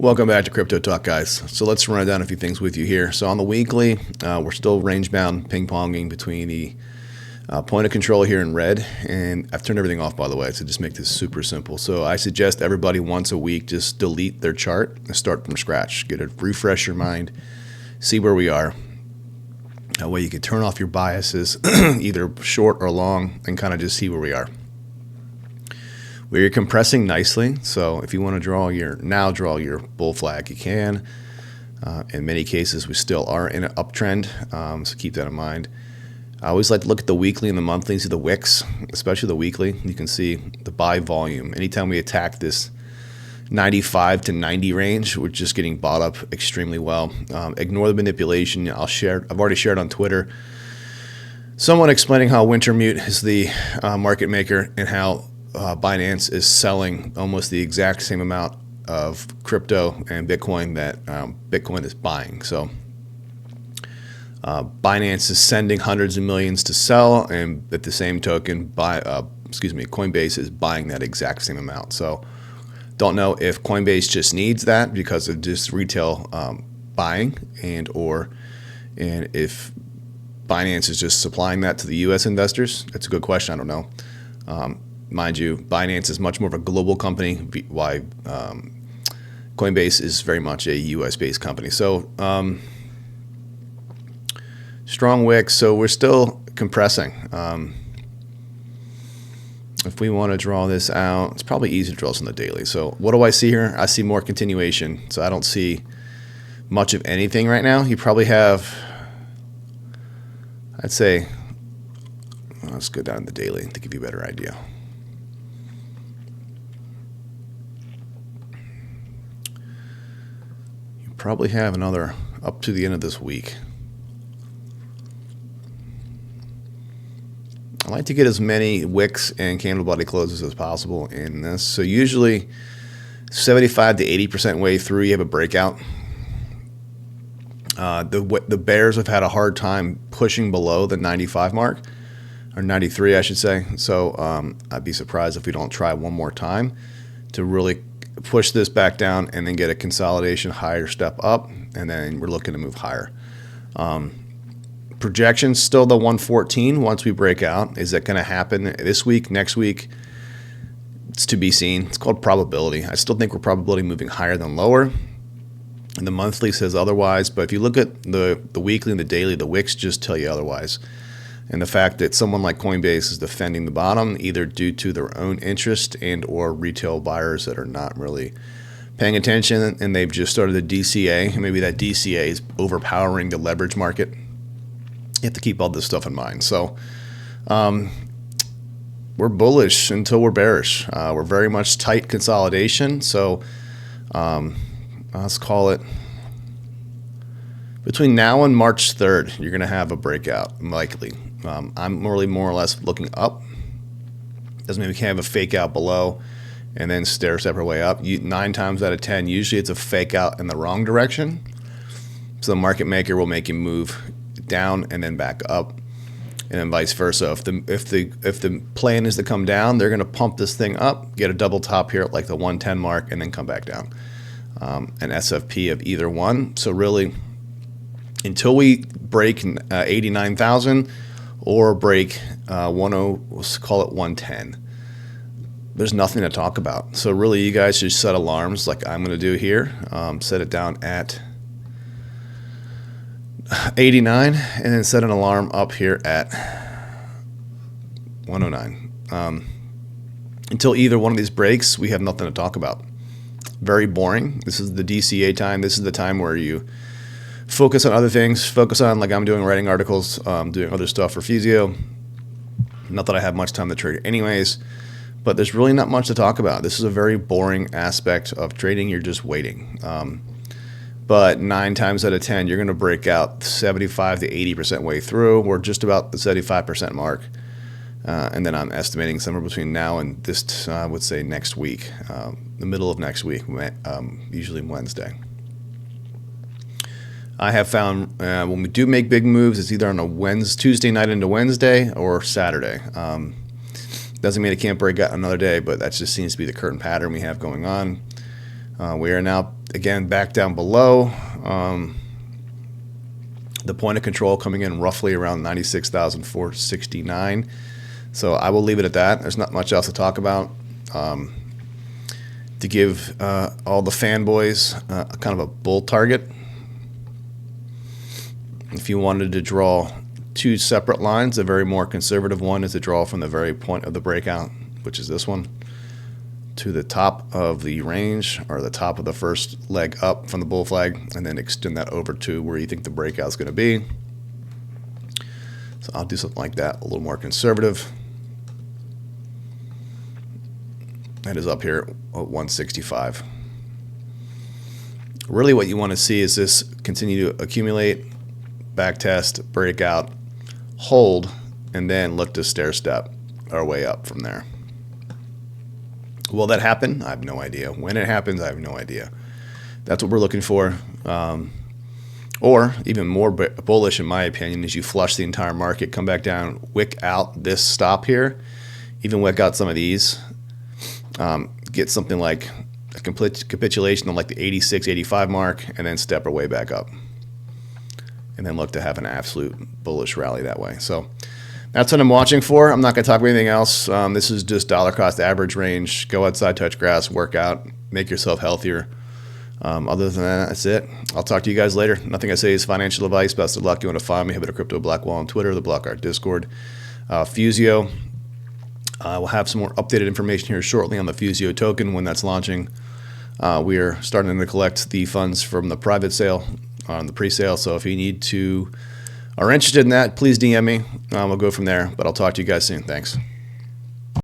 Welcome back to Crypto Talk, guys. So let's run down a few things with you here. So on the weekly, we're still range-bound ping-ponging between the point of control here in red, and I've turned everything off, by the way, to just make this super simple. So I suggest everybody once a week just delete their chart and start from scratch. Refresh your mind, see where we are. That way you can turn off your biases, either short or long, and kind of just see where we are. We're compressing nicely, so if you want to draw your bull flag, you can. In many cases, we still are in an uptrend, so keep that in mind. I always like to look at the weekly and the monthly, see the wicks, especially the weekly. You can see the buy volume. Anytime we attack this 95 to 90 range, we're just getting bought up extremely well. Ignore the manipulation. I've already shared on Twitter someone explaining how Wintermute is the market maker and how Binance is selling almost the exact same amount of crypto and Bitcoin that Bitcoin is buying. So Binance is sending hundreds of millions to sell, and at the same token, Coinbase is buying that exact same amount. So don't know if Coinbase just needs that because of just retail buying, and if Binance is just supplying that to the U.S. investors. That's a good question. I don't know. Mind you, Binance is much more of a global company, while Coinbase is very much a U.S.-based company. So strong wicks, so we're still compressing. If we want to draw this out, it's probably easy to draw this on the daily. So what do I see here? I see more continuation, so I don't see much of anything right now. You probably have, I'd say, let's go down to the daily to give you a better idea. You probably have another up to the end of this week. I like to get as many wicks and candle body closes as possible in this. So usually 75 to 80% way through, you have a breakout. The bears have had a hard time pushing below the 95 mark, or 93, I should say. So I'd be surprised if we don't try one more time to really push this back down and then get a consolidation, higher step up, and then we're looking to move higher. Projections still the 114 once we break out. Is that going to happen this week, next week? It's to be seen. It's called probability. I still think we're probability moving higher than lower. And the monthly says otherwise. But if you look at the weekly and the daily, the wicks just tell you otherwise. And the fact that someone like Coinbase is defending the bottom, either due to their own interest and or retail buyers that are not really paying attention, and they've just started a DCA, and maybe that DCA is overpowering the leverage market. You have to keep all this stuff in mind. So we're bullish until we're bearish. We're very much tight consolidation. So let's call it between now and March 3rd, you're going to have a breakout, likely. I'm really more or less looking up. Doesn't mean we can't have a fake out below and then stair step our way up. 9 times out of 10, usually it's a fake out in the wrong direction. So the market maker will make you move down and then back up, and then vice versa. If the plan is to come down, they're going to pump this thing up, get a double top here at like the 110 mark, and then come back down. An SFP of either one. So really, until we break 89,000 or break let's call it 110, there's nothing to talk about. So really, you guys should set alarms like I'm going to do here. Set it down at 89 and then set an alarm up here at 109. Until either one of these breaks, we have nothing to talk about. Very boring. This is the DCA time. This is the time where you focus on other things. Focus on, like I'm doing, writing articles, doing other stuff for Physio. Not that I have much time to trade anyways, but there's really not much to talk about. This is a very boring aspect of trading. You're just waiting. But 9 times out of 10, you're going to break out 75 to 80% way through. We're just about the 75% mark. And then I'm estimating somewhere between now and this, I would say next week, the middle of next week, usually Wednesday. I have found when we do make big moves, it's either on a Tuesday night into Wednesday or Saturday. Doesn't mean it can't break out another day, but that just seems to be the current pattern we have going on. We are now again back down below the point of control, coming in roughly around 96,469. So I will leave it at that. There's not much else to talk about. To give all the fanboys kind of a bull target, if you wanted to draw two separate lines, a very more conservative one is to draw from the very point of the breakout, which is this one, to the top of the range or the top of the first leg up from the bull flag, and then extend that over to where you think the breakout is going to be. So I'll do something like that, a little more conservative. That is up here at 165. Really what you want to see is this continue to accumulate, back test, breakout, hold, and then look to stair step our way up from there. Will that happen? I have no idea. When it happens, I have no idea. That's what we're looking for. Or even more bullish, in my opinion, is you flush the entire market, come back down, wick out this stop here, even wick out some of these, get something like a complete capitulation on like the 86, 85 mark, and then step our way back up. And then look to have an absolute bullish rally that way. So that's what I'm watching for. I'm not going to talk about anything else. This is just dollar cost average range. Go outside, touch grass, work out, make yourself healthier. Other than that, that's it. I'll talk to you guys later. Nothing I say is financial advice. Best of luck. You want to find me, have it at Crypto Blackwall on Twitter, the Block Art Discord. Fusio. We'll have some more updated information here shortly on the Fusio token when that's launching. We are starting to collect the funds from the private sale on the pre-sale. So if you need to are interested in that, please DM me. We'll go from there. But I'll talk to you guys soon. Thanks.